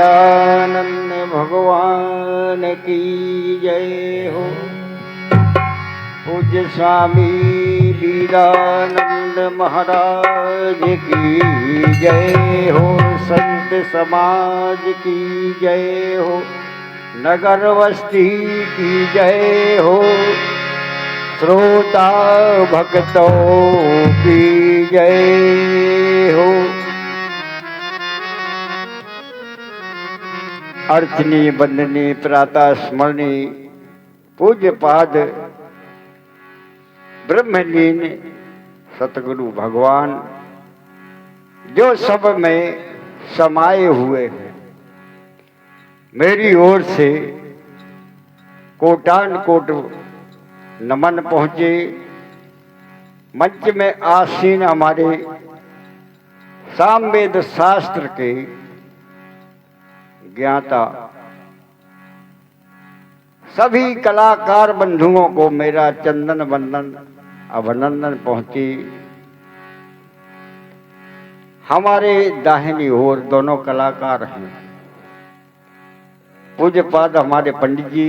सच्चिदानंद भगवान की जय हो। पूज्य स्वामी वीरानंद महाराज की जय हो। संत समाज की जय हो। नगर बस्ती की जय हो। श्रोता भक्तों की जय हो। अर्चनीय वंदनीय प्रातः स्मरणीय पूज्य पाद ब्रह्मलीन सतगुरु भगवान जो सब में समाये हुए हैं, मेरी ओर से कोटान कोट नमन पहुंचे। मंच में आसीन हमारे सामवेद शास्त्र के ज्ञाता सभी कलाकार बंधुओं को मेरा चंदन वंदन अभिनंदन पहुंची। हमारे दाहिनी ओर दोनों कलाकार हैं। पूज्य पाद हमारे पंडित जी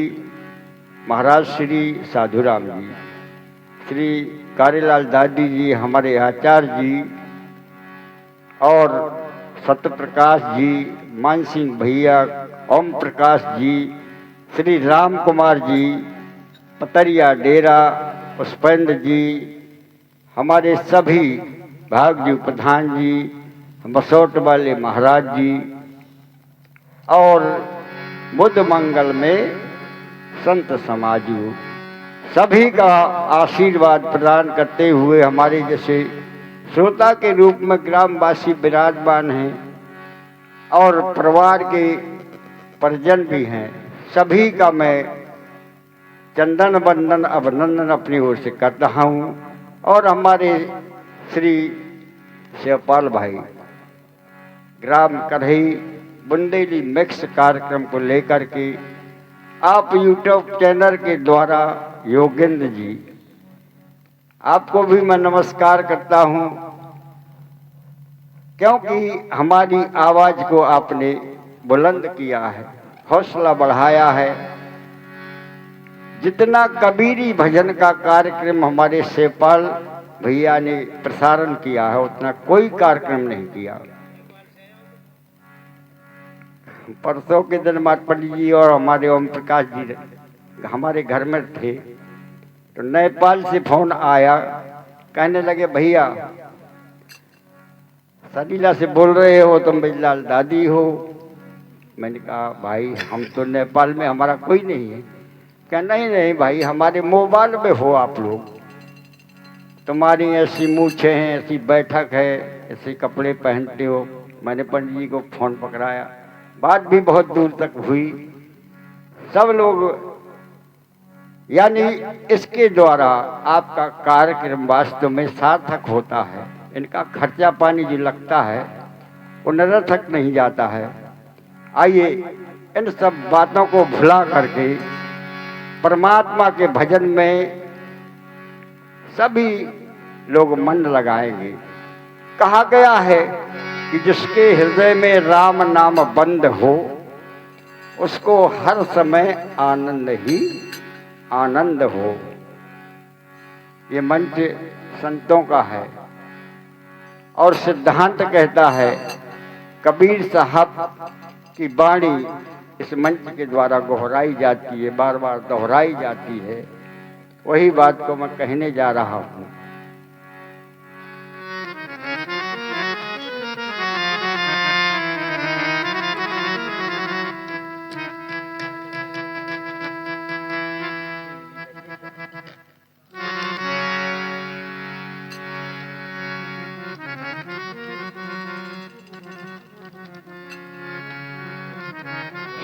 महाराज श्री साधुराम जी, श्री कारीलाल दादी जी हमारे आचार्य जी, और सत्यप्रकाश जी, मान सिंह भैया, ओम प्रकाश जी, श्री राम कुमार जी, पतरिया डेरा, पुष्पेंद्र जी, हमारे सभी भागजी प्रधान जी, मसोट वाले महाराज जी, और बुद्ध मंगल में संत समाजू सभी का आशीर्वाद प्रदान करते हुए हमारे जैसे श्रोता के रूप में ग्रामवासी विराजमान हैं और परिवार के परिजन भी हैं, सभी का मैं चंदन वंदन अभिनंदन अपनी ओर से कर रहा हूँ। और हमारे श्री शिवपाल भाई ग्राम कढ़ई बुंदेली मिक्स कार्यक्रम को लेकर के आप यूट्यूब चैनल के द्वारा योगेंद्र जी, आपको भी मैं नमस्कार करता हूँ, क्योंकि हमारी आवाज को आपने बुलंद किया है, हौसला बढ़ाया है। जितना कबीरी भजन का कार्यक्रम हमारे शिवपाल भैया ने प्रसारण किया है, उतना कोई कार्यक्रम नहीं किया। परसों के दिन हमारे पंडित जी और हमारे ओम प्रकाश जी हमारे घर में थे, तो नेपाल से फोन आया, कहने लगे भैया सलीला से बोल रहे हो, तुम बिजलाल दादी हो। मैंने कहा भाई हम तो नेपाल में हमारा कोई नहीं है। क्या नहीं नहीं भाई, हमारे मोबाइल में हो आप लोग, तुम्हारी ऐसी मूछें हैं, ऐसी बैठक है, ऐसे कपड़े पहनते हो। मैंने पंडित जी को फोन पकड़ाया, बात भी बहुत दूर तक हुई। सब लोग, यानी इसके द्वारा आपका कार्यक्रम वास्तव में सार्थक होता है। इनका खर्चा पानी जो लगता है वो निरर्थक नहीं जाता है। आइए इन सब बातों को भुला करके परमात्मा के भजन में सभी लोग मन लगाएंगे। कहा गया है कि जिसके हृदय में राम नाम बंद हो, उसको हर समय आनंद ही आनंद हो। ये मंच संतों का है और सिद्धांत कहता है, कबीर साहब की वाणी इस मंच के द्वारा दोहराई जाती है, बार बार दोहराई जाती है। वही बात को मैं कहने जा रहा हूँ।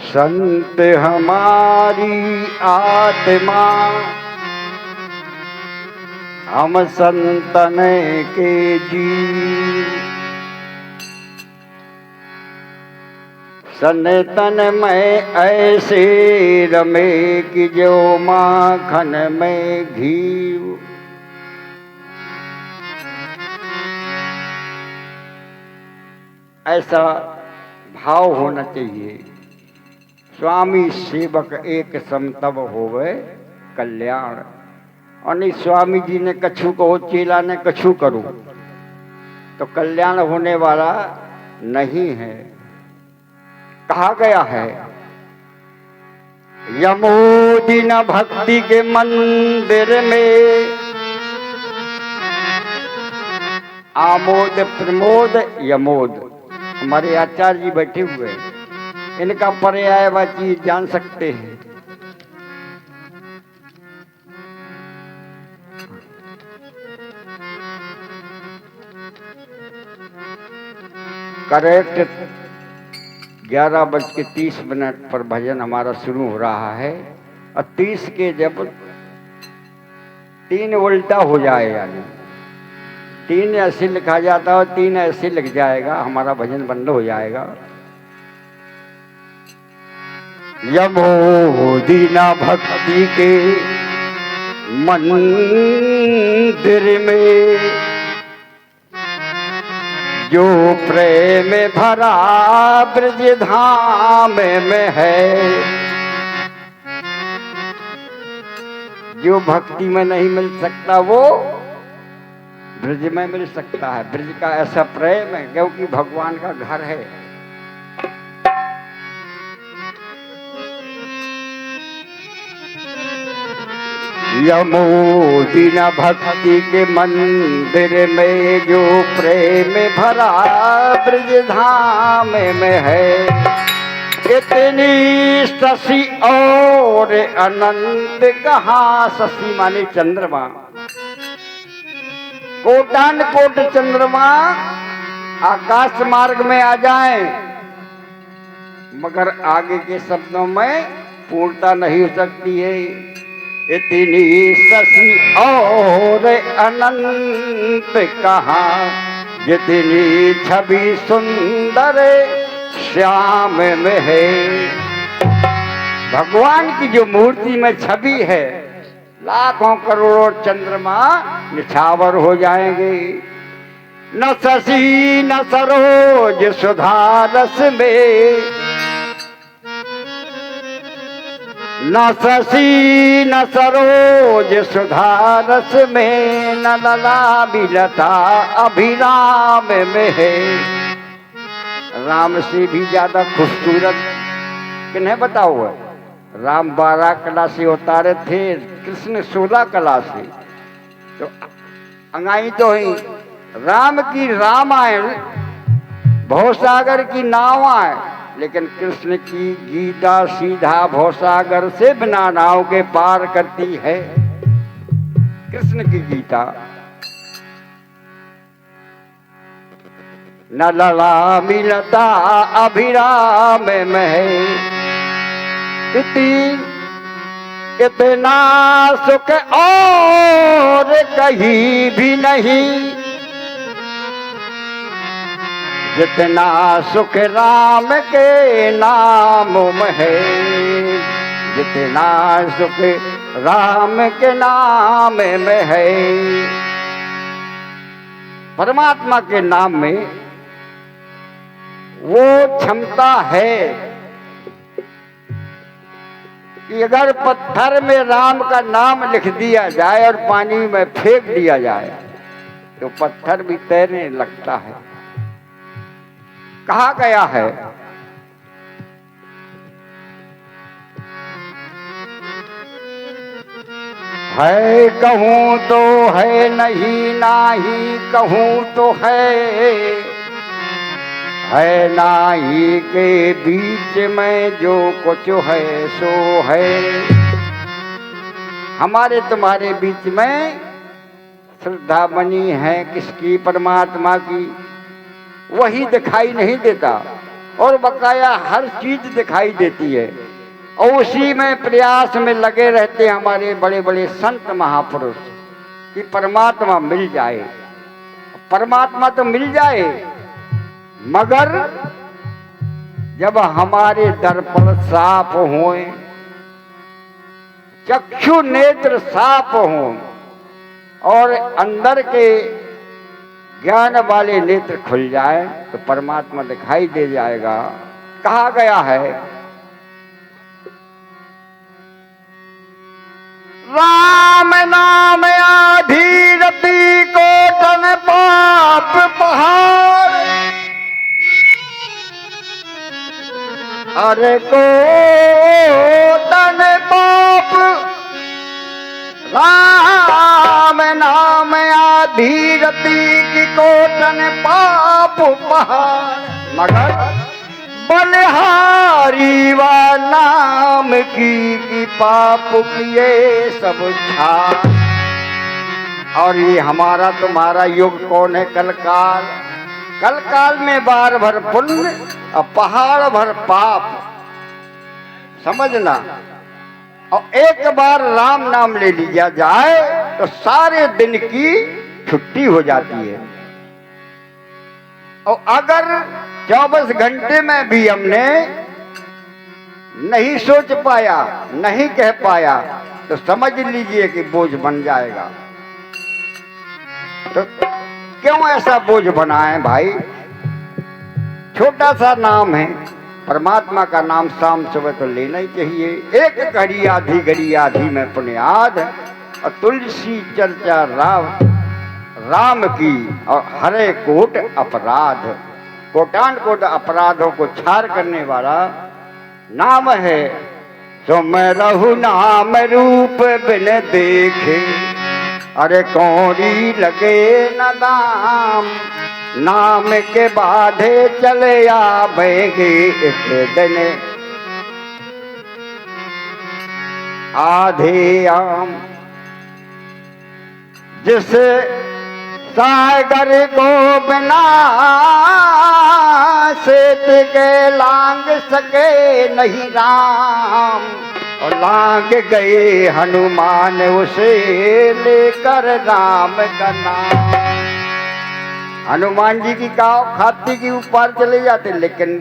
संत हमारी आत्मा हम संतन के जीव, सनतन में ऐसे रमे कि जो माखन में घी। ऐसा भाव होना चाहिए। स्वामी सेवक एक सम तब होवे कल्याण। और नहीं स्वामी जी ने कछु कहो, चेला ने कछु करो, तो कल्याण होने वाला नहीं है। कहा गया है यमोदिन भक्ति के मंदिर में आमोद प्रमोद यमोद। हमारे आचार्य जी बैठे हुए हैं, इनका पर्यायवाची जान सकते हैं। करेक्ट 11:30 पर भजन हमारा शुरू हो रहा है और 30 के जब 3 उल्टा हो जाए, यानी 3 ऐसे लिखा जाता है और 3 ऐसे लिख जाएगा, हमारा भजन बंद हो जाएगा। यमोदीना भक्ति के मंदिर में जो प्रेम भरा ब्रज धाम में है। जो भक्ति में नहीं मिल सकता वो ब्रज में मिल सकता है। ब्रज का ऐसा प्रेम है क्योंकि भगवान का घर है। यमोदीन भक्ति के मंदिर में जो प्रेम भरा ब्रज धाम में है। इतनी शशि और अनंत कहाँ, शशि माने चंद्रमा, कोटान कोट चंद्रमा आकाश मार्ग में आ जाए, मगर आगे के शब्दों में पूर्णता नहीं हो सकती है। इतनी शशि और अनंत कहाँ, जितनी छवि सुंदर श्याम में है। भगवान की जो मूर्ति में छवि है, लाखों करोड़ों चंद्रमा निछावर हो जाएंगे। न शशि न सरोज सुधा रस में, न शशि न सरोज सुधा रस में, न लला बिलता अभिराम में है। राम से भी ज्यादा खूबसूरत किन्हें बताओ है? राम 12 कला से उतारे थे, कृष्ण 16 कला से। तो अंगाई तो ही राम की रामायण भवसागर की नाव आए, लेकिन कृष्ण की गीता सीधा भवसागर से बिना नाव के पार करती है। कृष्ण की गीता न लला मिलता अभिराम में है। इतना सुख और कहीं भी नहीं, जितना सुख राम के नाम में है। जितना सुख राम के नाम में है। परमात्मा के नाम में वो क्षमता है कि अगर पत्थर में राम का नाम लिख दिया जाए और पानी में फेंक दिया जाए तो पत्थर भी तैरने लगता है। कहा गया है कहूं तो है नहीं, नाही कहूं तो है नाही के बीच में जो कुछ है सो है। हमारे तुम्हारे बीच में श्रद्धा बनी है किसकी? परमात्मा की। वही दिखाई नहीं देता और बकाया हर चीज दिखाई देती है, और उसी में प्रयास में लगे रहते हैं हमारे बड़े बड़े संत महापुरुष कि परमात्मा मिल जाए। परमात्मा तो मिल जाए, मगर जब हमारे दर्पण साफ हों, चक्षु नेत्र साफ हों और अंदर के ज्ञान वाले नेत्र खुल जाए तो परमात्मा दिखाई दे जाएगा। कहा गया है, राम नाम आधी रति को तन पाप पहाड़, अरे को तन पाप, राम नाम आधी रति की को तन पाप पहाड़, मगर बलिहारी व नाम की पाप किए सब छाड़। और ये हमारा तुम्हारा युग कौन है? कलकाल। कलकाल में बार भर पुण्य और पहाड़ भर पाप, समझना। और एक बार राम नाम ले लिया जाए तो सारे दिन की छुट्टी हो जाती है। और अगर 24 घंटे में भी हमने नहीं सोच पाया, नहीं कह पाया, तो समझ लीजिए कि बोझ बन जाएगा। तो क्यों ऐसा बोझ बनाए भाई? छोटा सा नाम है, परमात्मा का नाम शाम सुबह तो लेना ही चाहिए। एक घड़ी आधी में पुण्याद, और तुलसी चर्चा राम की, और हरे कोट अपराध। कोटान कोट अपराधों को छार करने वाला नाम है। सो मैं रहु नाम रूप बिन देखे, अरे कौड़ी लगे न दाम, नाम के बाधे चले आवेंगे इस दिन आधे आम। जिस सागर को बिना सेत के लांग सके नहीं राम, और लांग गए हनुमान उसे लेकर राम का नाम। हनुमान जी की काव खाती की ऊपर चले जाते, लेकिन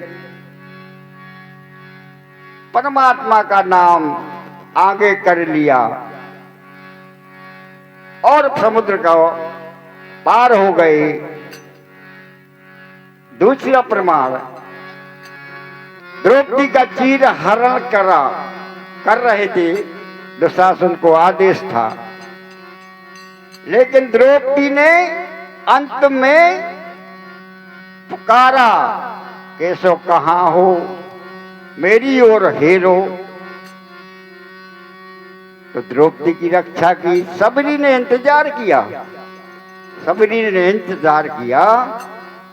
परमात्मा का नाम आगे कर लिया और समुद्र का पार हो गए। दूसरा प्रमाण, द्रौपदी का चीर हरण कर रहे थे, दुशासन को आदेश था, लेकिन द्रौपदी ने अंत में पुकारा, केशव कहाँ हो, मेरी ओर हेरो। तो द्रौपदी की रक्षा की। सबरी ने इंतजार किया,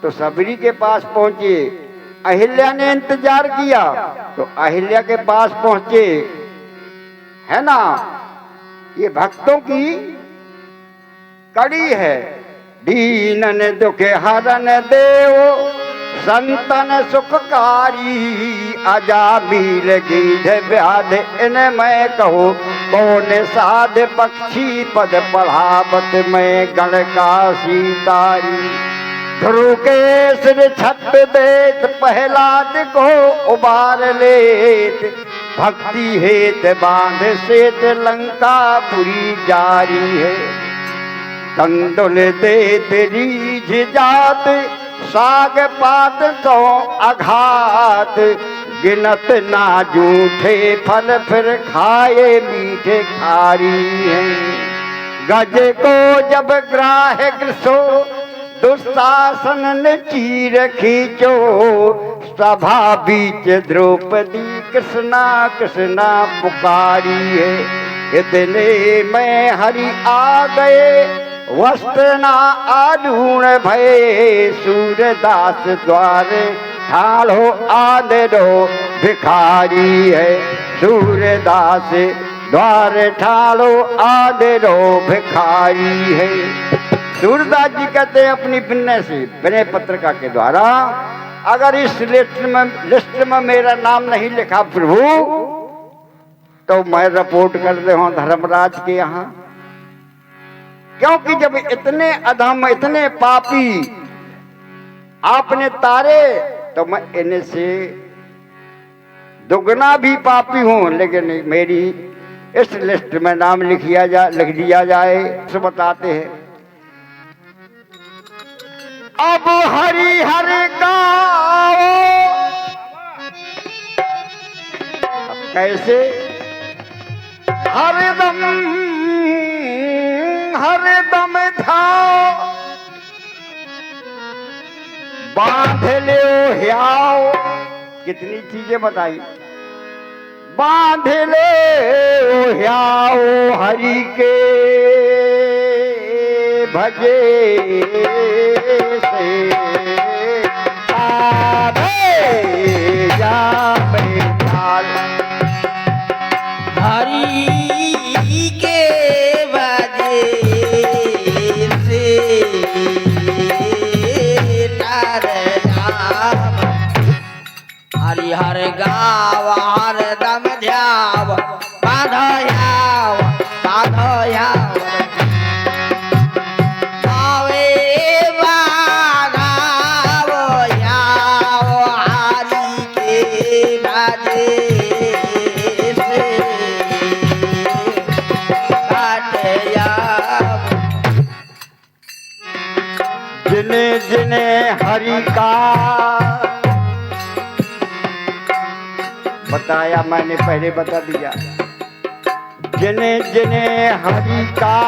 तो सबरी के पास पहुंचे। अहिल्या ने इंतजार किया तो अहिल्या के पास पहुंचे, है ना। ये भक्तों की कड़ी है। दीनन दुखे हरन देव, संतन सुखकारी, अजामिल गीध व्याध इन मैं कहो, कौन साध पक्षी पद पढ़ावत में गण का सीतारी। ध्रुव के सिर छत देत प्रहलाद को उबार लेत, भक्ति हेत बांध सेत लंका पुरी जारी है। कंदुल देत रीझ जात, साग पात तो अघात, गिनत ना जूठे फल फिर खाए मीठे खारी है। गज को जब ग्राह ग्रसो, दुशासन ने चीर खींचो, सभा बीच द्रौपदी कृष्णा कृष्णा पुकारी है। इतने में हरि आ गए, वस्त्र ना आधूण भये, सूरदास द्वार ठाड़ो आदरो भिखारी है। सूरदास द्वार ठाड़ो आदरो भिखारी है। सूरदास जी कहते हैं अपनी विनय पत्रिका के द्वारा, अगर इस लिस्ट में मेरा नाम नहीं लिखा प्रभु, तो मैं रिपोर्ट कर दे हूं धर्मराज के यहाँ। क्योंकि जब इतने अधम इतने पापी आपने तारे, तो मैं इन्हें से दुगना भी पापी हूं, लेकिन मेरी इस लिस्ट में नाम लिख दिया जाए। तो बताते हैं, अब हरि हर गाओ कैसे? हरदम हरदम ध्याओ बांध लो ह्याओ। कितनी चीजें बताई। बांध लो ह्याओ हरि के भजे से आवे जावे चाल। हरि के भजे से तार नाम। हरिहर गाव हरदम ध्याव बाधयाव बाधयाव। आवे बाधाव याव हरि के भजे से काटयाव। जिने जिने हरि का बताया, मैंने पहले बता दिया। जिने जिने हरि का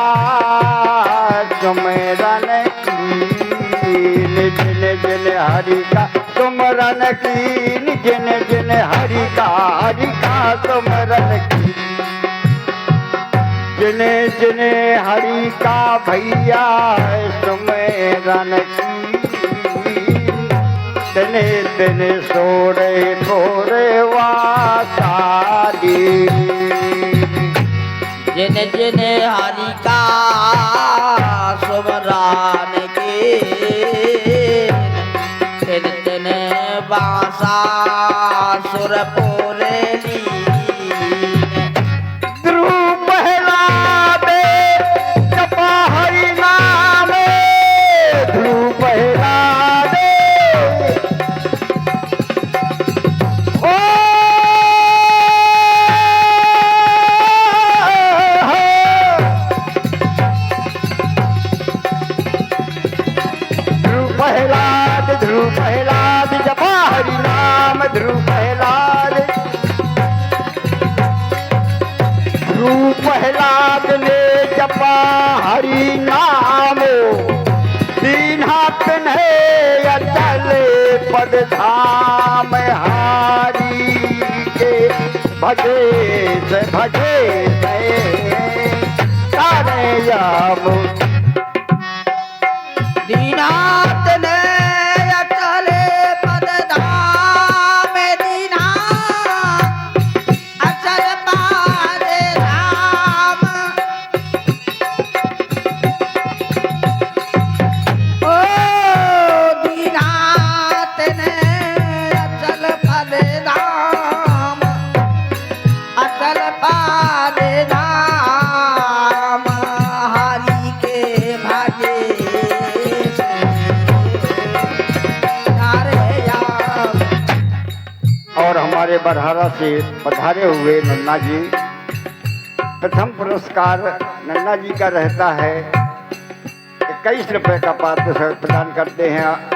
सुमिरन कीन, जिने जिने हरि का सुमिरन कीन, जिने जिने हरि का सुमिरन कीन। जिने जिने हरि का भैया सुमिरन कीन, तने तने सोरे थोरे वासाली। जिन जिन हरि का सुमरान के तिन तिन बासा सुर पोरे ध्रुव पहला दे जपा हरि नाम, ध्रुव पहला दे। ओ ध्रुव प्रहलाद जपा हरि नाम, ध्रुव प्रहलाद। ध्रुव प्रहलाद ने जपा हरि नाम, दीन्हा ने अचल पद धाम। हरि के भजे से तारे याम। दीनाथ ने अचले पद धाम, दीना अचल पद धाम। ओ दीनाथ ने अचल पद धाम, अचल पद धाम। हरि के भागे और हमारे बरहारा से पधारे हुए नन्ना जी, प्रथम पुरस्कार नन्ना जी का रहता है 21 रुपए का पात्र प्रदान करते हैं।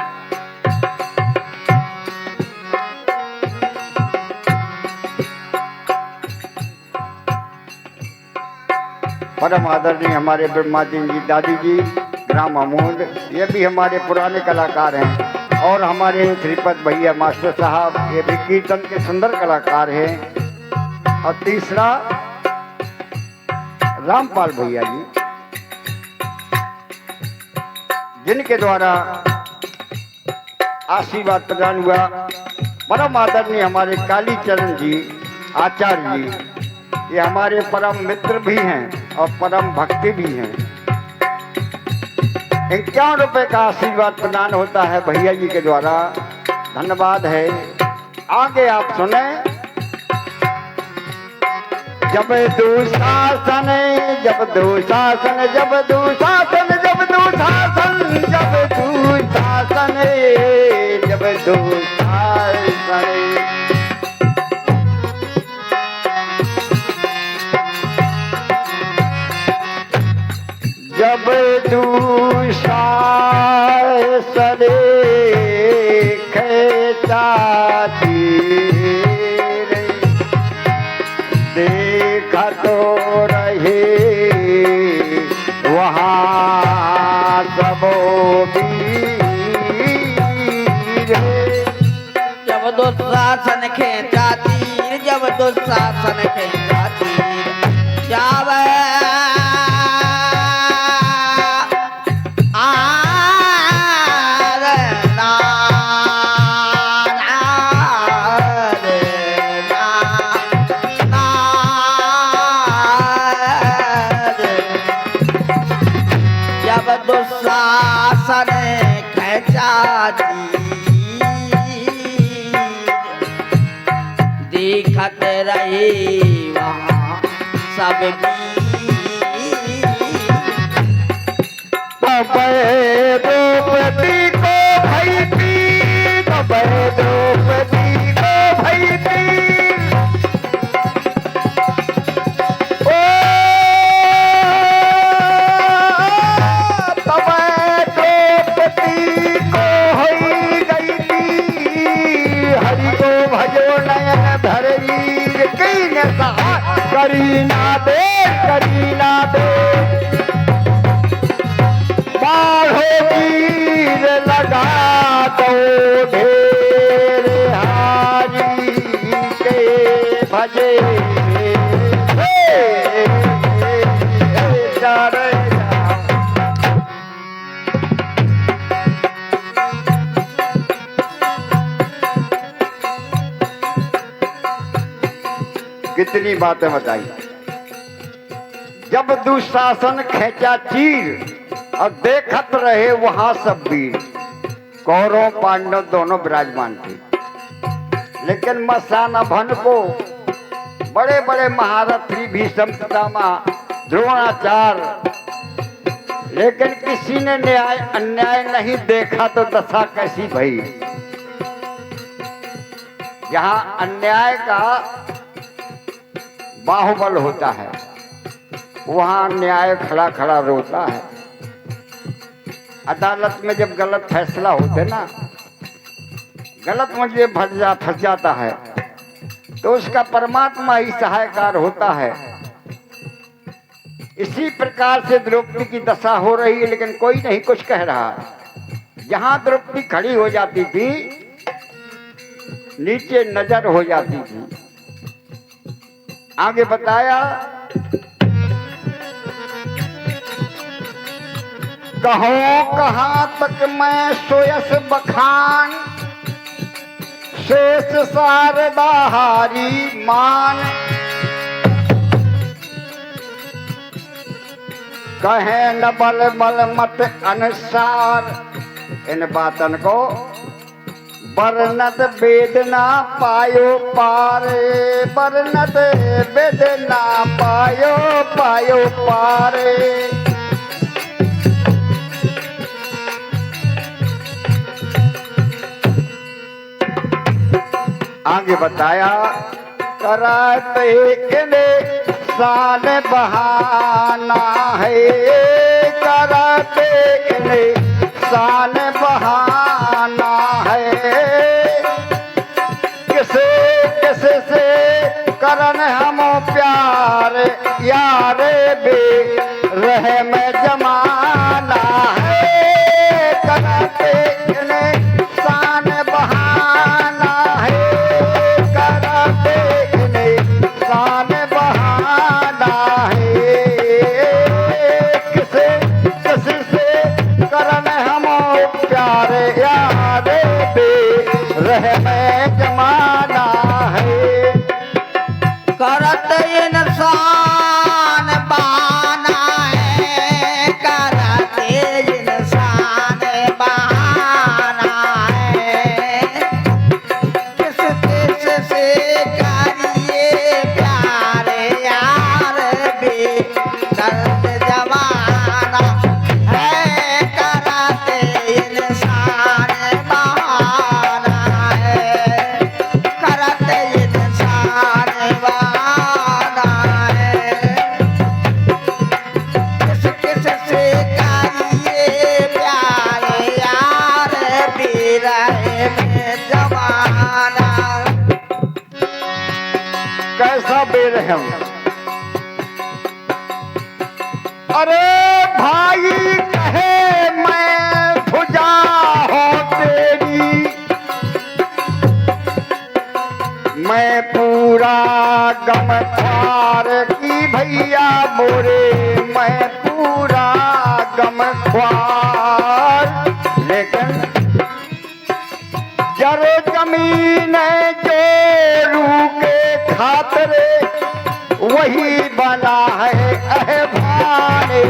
परम आदरणीय हमारे ब्रह्मादीन जी दादी जी ग्राम अमूद, ये भी हमारे पुराने कलाकार हैं। और हमारे श्रीपद भैया मास्टर साहब, ये भी कीर्तन के सुंदर कलाकार हैं। और तीसरा रामपाल भैया जी, जिनके द्वारा आशीर्वाद प्रदान हुआ। परम आदरणीय हमारे कालीचरण जी आचार्य जी, ये हमारे परम मित्र भी हैं और परम भक्ति भी हैं। 51 रुपए का आशीर्वाद प्रदान होता है भैया जी के द्वारा, धन्यवाद है। आगे आप सुने। जब दुशासन जब दुशासन जब दुशासन जब दुशासन जब दुशासन जब दुशासन जब दुशासन खेचाती दुशासन खेचा दिखत रही वहाँ सब द्रौपदी को भई थी, द्रौपदी को भई थी। ओ तब द्रौपदी को होई गई थी, हरि को भजो नयन भर वीर की न सहाय करी ना दे, करी ना दे। वीर लगा दो ढेर हारी के भजे कितनी बातें बताई। जब दुशासन खेचा चीर और देखत रहे वहां सब वीर, कौरव पांडव दोनों विराजमान थे। लेकिन मसाना भन को बड़े बड़े महारथी भीष्म पितामह द्रोणाचार्य, लेकिन किसी ने न्याय अन्याय नहीं देखा तो दशा कैसी भई। जहां अन्याय का बाहुबल होता है वहां न्याय खड़ा खड़ा रोता है। अदालत में जब गलत फैसला होते ना, गलत मुझे फंस जाता है तो उसका परमात्मा ही सहायकार होता है। इसी प्रकार से द्रौपदी की दशा हो रही है, लेकिन कोई नहीं कुछ कह रहा। जहां द्रौपदी खड़ी हो जाती थी नीचे नजर हो जाती थी। आगे बताया, कहो कहाँ तक मैं सोयस बखान, शेष शारदा हारी मान। कहे न बल बल मत अनुसार, इन बातन को वर्णत वेद ना पायो पारे, वर्णत वेद ना पायो पायो पारे। आगे बताया, कराते इन्हें शान बहाना है, कराते इन्हें शान बहाना है। किसे किसे से करन हम प्यार, यार बे रह में जमाना है। कराते इन्हें शान बहाना है, कराते इन्हें शान बहाना है। किसे किसे से करन हम प्यार, यार बे रह में जमाना है। करत इंसान बहाना है, करत इंसान बहाना है। किस किस से करिए प्यार, यार भी दर्द जमाना है। करत इंसान बहाना है, करत इंसान बहाना है। किस किस से करिए प्यार, यार भी रहे में जमाना। कैसा बेरहम। अरे भाई कहे मैं भुजा हो तेरी, मैं पूरा गम ख्वार की भैया मोरे, मैं पूरा गम ख्वार। लेकिन जरे जमीन जोरू के खातरे वही बना है अहभाने।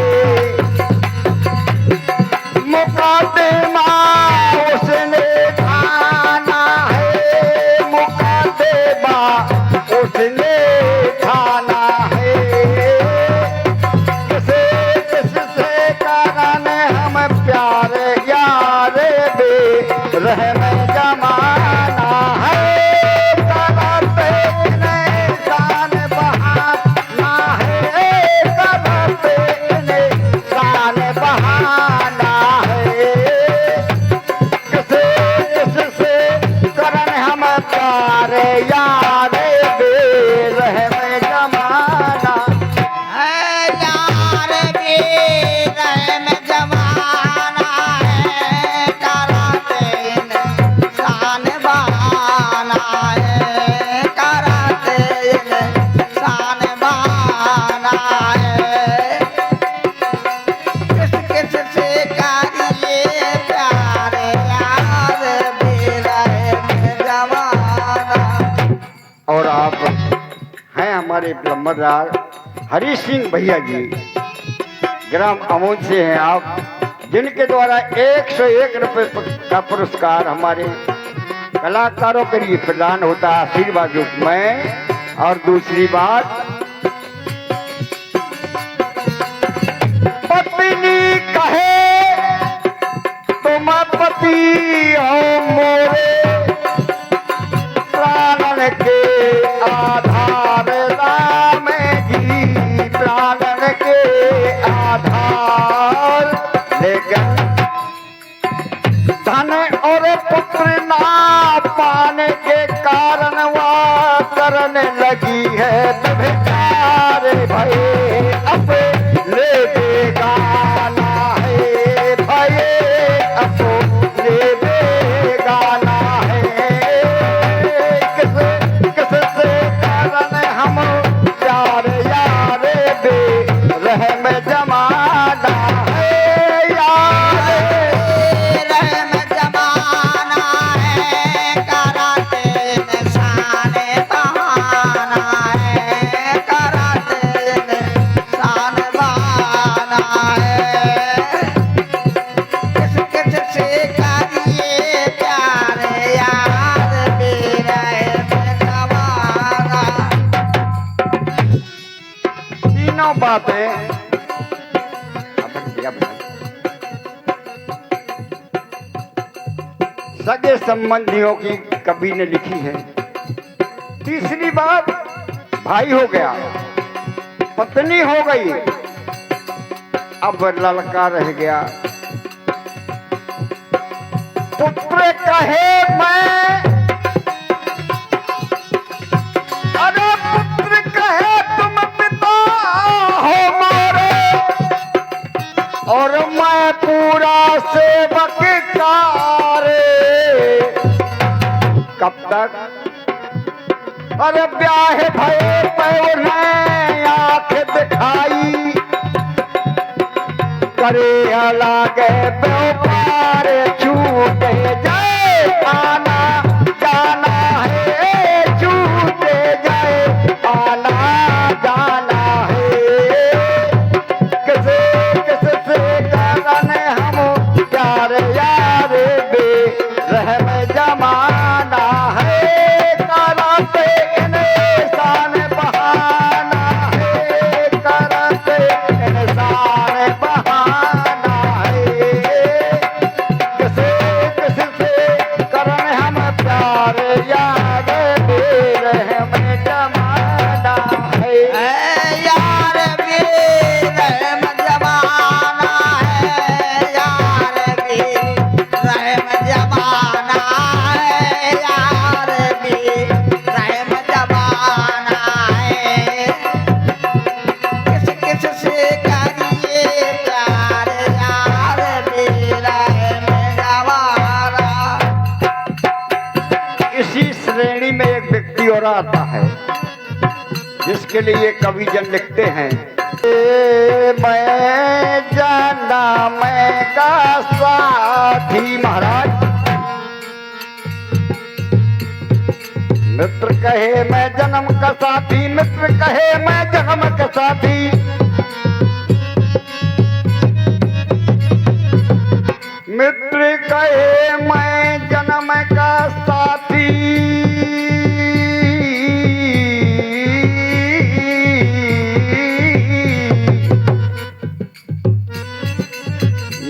हमारे प्लम्बरदार हरी सिंह भैया जी ग्राम अमोद से हैं आप, जिनके द्वारा 101 रुपये का पुरस्कार हमारे कलाकारों के लिए प्रदान होता है आशीर्वाद रूप में। और दूसरी बात, पत्नी कहे तुम पति हो मोरे, प्राणन के आधार राम जी, प्राणन के आधार। लेकिन धन और पुत्र ना पाने के कारण वह करने लगी है व्यभिचार भये, अब ले बेगाना है भये, अब ले बेगाना है। किससे कारण हम प्यार यार बे रहम जमाना है, यार रहम जमाना है, कराते निशाने बहाना है, कराते निशान बहाना है। किस से करिए प्यार यार बे रहम जमाना। तीनों बातें सगे संबंधियों की कवि ने लिखी है। तीसरी बात, भाई हो गया, पत्नी हो गई, अब लड़का रह गया। पुत्र कहे मैं, अरे पुत्र कहे तुम पिता हो मोरे, और मैं पूरा सेवक कारे। कब तक? अरे ब्याह भये पौने आंख दिखाई, करे लागे व्यापार छूटे जाए, आना जाना है छूटे जाए, आना जाना है। किससे कारण हम प्यार यार बे रहम जमाना है, कराते इंसान बहाना है, कराते इंसान बहाना है। किससे कारण हम प्यार यार बे रहम जमाना है। यार भी रहम जमाना है, यार भी रहम जमाना है, यार भी रहम जमाना है। किस से करिए प्यार यार भी रहम जमाना। इसी श्रेणी में एक व्यक्ति और आता है, जिसके लिए कवि जन लिखते हैं, मैं जाना मैं का साथी महाराज। मित्र कहे मैं जन्म का साथी, मित्र कहे मैं जन्म का साथी। मित्र कहे मैं जन्म का साथी,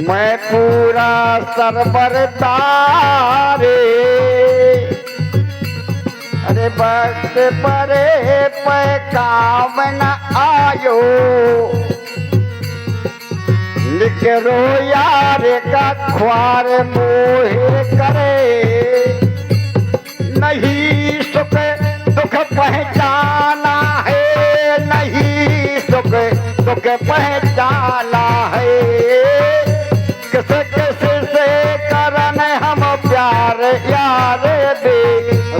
मैं पूरा सरबर तारे। अरे वक्त परे पे काम न आयो, निकरो यार का ख्वार मोहे करे। नहीं सुख दुख पहचाना है, नहीं सुख दुख पहचाना है। किस से करन हम प्यार यार दे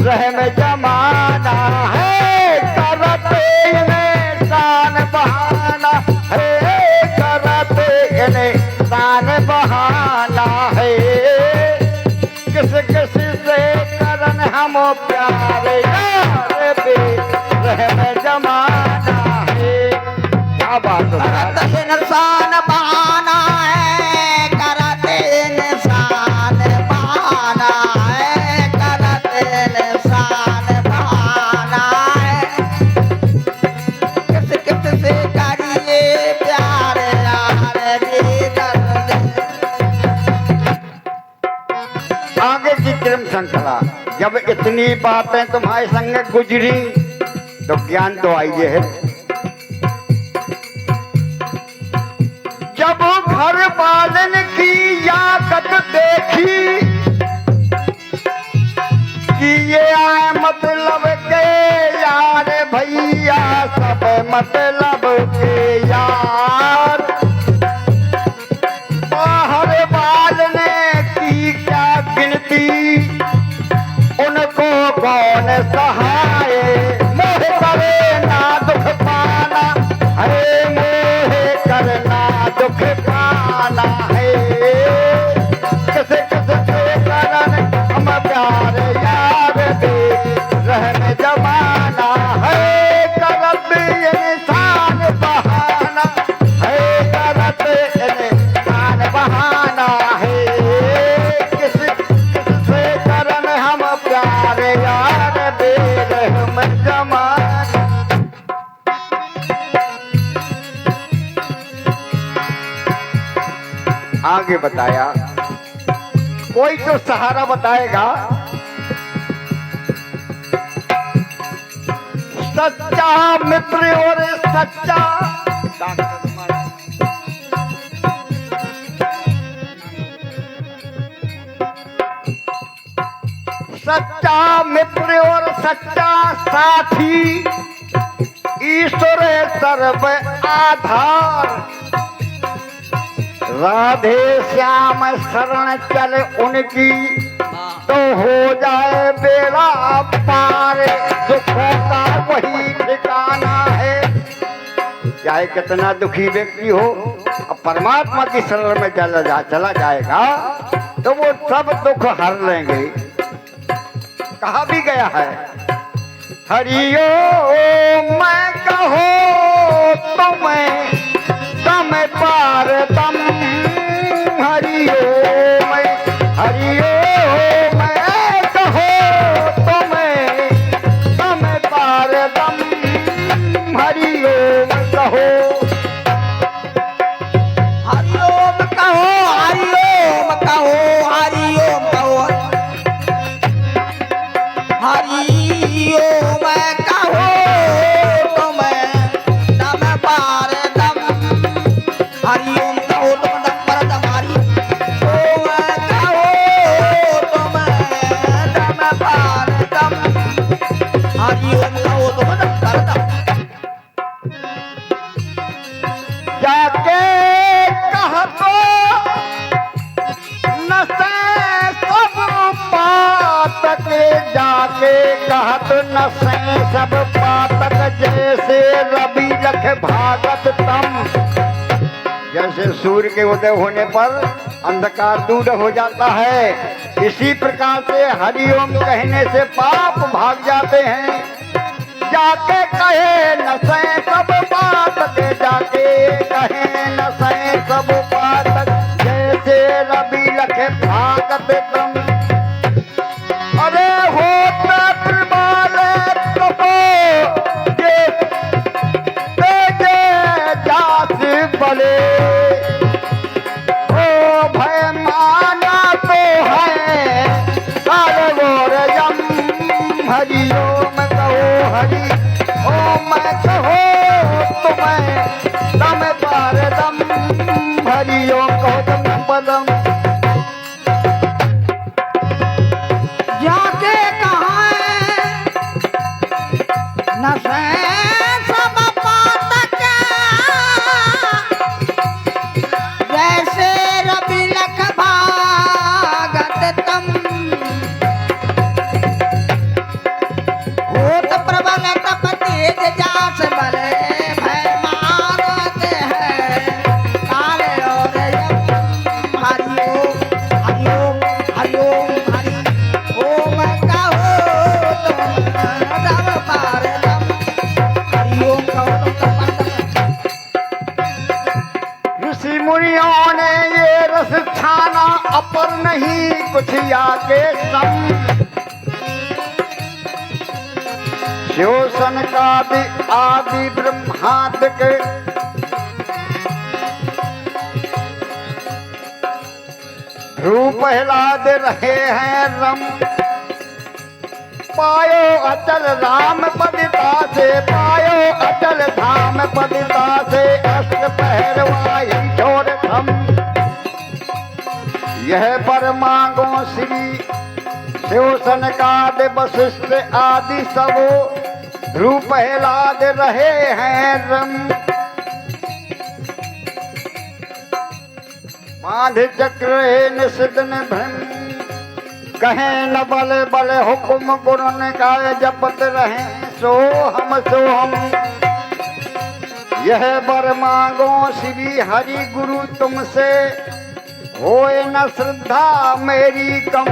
रहम जमाना है, करते इंसान बहाना है, करते इंसान बहाना है। किस से करन हम प्यार यार दे रहम जमाना क्या बात है करते इंसान बहाना है, करते इंसान बहाना है, करते इंसान बहाना है। किस किस से करिए प्यार यार बेदर्द। आगे की क्रम श्रृंखला। जब इतनी बातें तुम्हारे संग गुजरी तो ज्ञान तो आइए है। जब घर वालन की याकत देखी कि ये आए मतलब के यार भैया, सब मतलब के यार। बाहर वालने की क्या गिनती, उनको कौन सहाय। मोह करे ना दुख पाना है, मोह करना दुख पाना है। किसे किसे से करन हम प्यार यार दे रहने जमाना है। करत इंसान बहाना है, करत इंसान बहाना है। किस से करन हम प्यार यार दे रहने जमाना। आगे बताया, कोई तो सहारा बताएगा। सच्चा मित्र और सच्चा सच्चा मित्र और सच्चा साथी, ईश्वर सर्व आधार। राधे श्याम शरण चल उनकी, तो हो जाए बेड़ा पार। दुखों का वही ठिकाना है। चाहे कितना दुखी व्यक्ति हो, अब परमात्मा की शरण में चला जाएगा तो वो सब दुख हर लेंगे। कहा भी गया है, हरिओ मैं कहो तुम्हें दम पार दम। हरिओ मैं कहो तुम्हें दम पार दम। हरिओम कहो, हरिओम कहो, हरिओम कहो, हरिओम कहो, हरिओम कहो तुम्हें दम पार दम। हरिओम कहो तुम दम पर दम। हरिओम कहो तुम्हें दम पार दम। हरिओम कहो तुम दम पर दम। जाके कह तो नशे सब पातक। जाके कह तो नशे सब पातक। जैसे रवि लख भागत तम। जैसे सूर्य के उदय होने पर अंधकार दूर हो जाता है, इसी प्रकार से हरिओम कहने से पाप भाग जाते हैं। जाके कहे नशे सब पातक। जाके कहे नशे सब पातक। जैसे रवि लखे भागत तुम। अरे हो प्रमाले तपो ये तेजे जास बले। ओ भय माना तो है कालगोरयम। हरिओम कहो हरि ओम कहो तुम्हें दम पार दम। हरिओम कहो दम पदम। जाके कहा नशे सब पातक। जैसे रवि लख भागत तम। होत प्रबल तप तेज जास बल। भय मारत है काल और यम। ऋषि मुनियों ने ये रस छाना, अपर नहीं कुछ आगे सम। शिव सनकादि आदि ब्रह्मादिक ध्रुव प्रहलाद रहे हैं रम। पायो अचल राम पदिता से, पायो अचल धाम पदिता से, अष्ट पहरवाई छोर थम। यह पर मांगो श्री शिव सनकाद वशिष्ठ आदि सब, ध्रुव प्रहलाद रहे हैं रम। बांध चक्र निषिदन भ्रम, कहे न बल बल हुकुम गुरुन का जपत रहे सो हम। यह बर मांगो श्री हरि गुरु तुमसे, होए न श्रद्धा मेरी कम।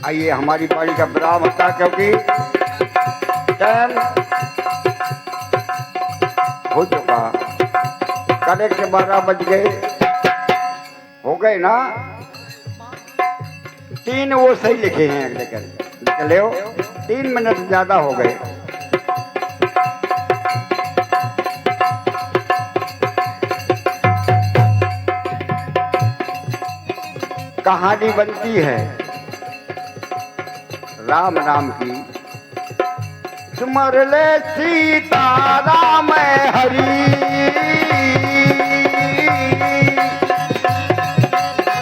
आइए हमारी पारी का विराम होता, क्योंकि टाइम हो चुका। कल के 12 बज गए, हो गए ना। 3 वो सही लिखे हैं, लिख ले 3 मिनट ज्यादा हो गए। कहानी बनती है राम राम की। सुमर ले सीता राम हरि,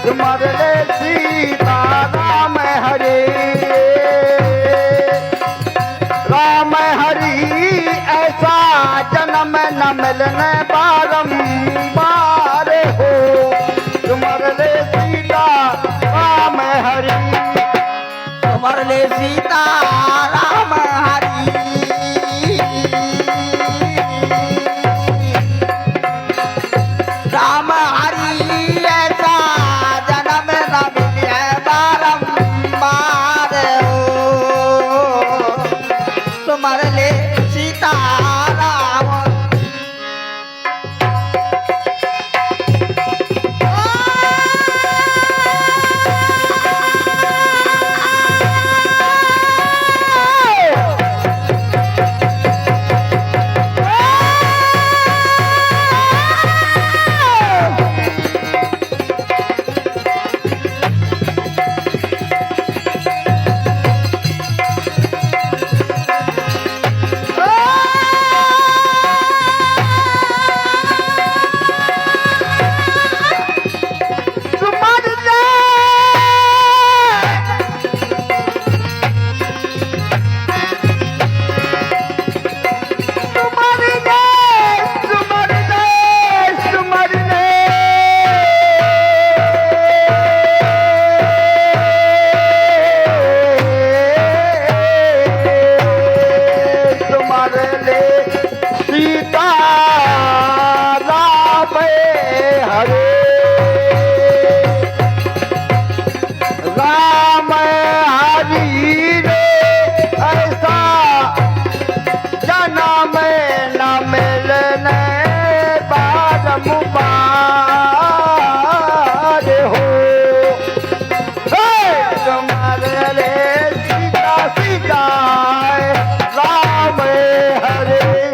सुमर ले सीता राम हरि। राम हरि ऐसा जन्म न मिलने बारंबार हो, सुमर ले सीता राम हरि। सुमर ले सीता राम हरि, राम हरि ऐसा जन्म न मिले बारंबार हो, सुमर ले सीता राम।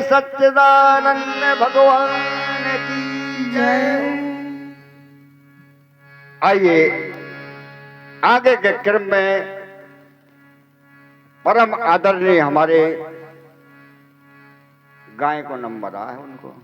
सच्चिदानंद भगवान की जय। आइए आगे के क्रम में परम आदरणीय हमारे गाय को नंबर आया है उनको।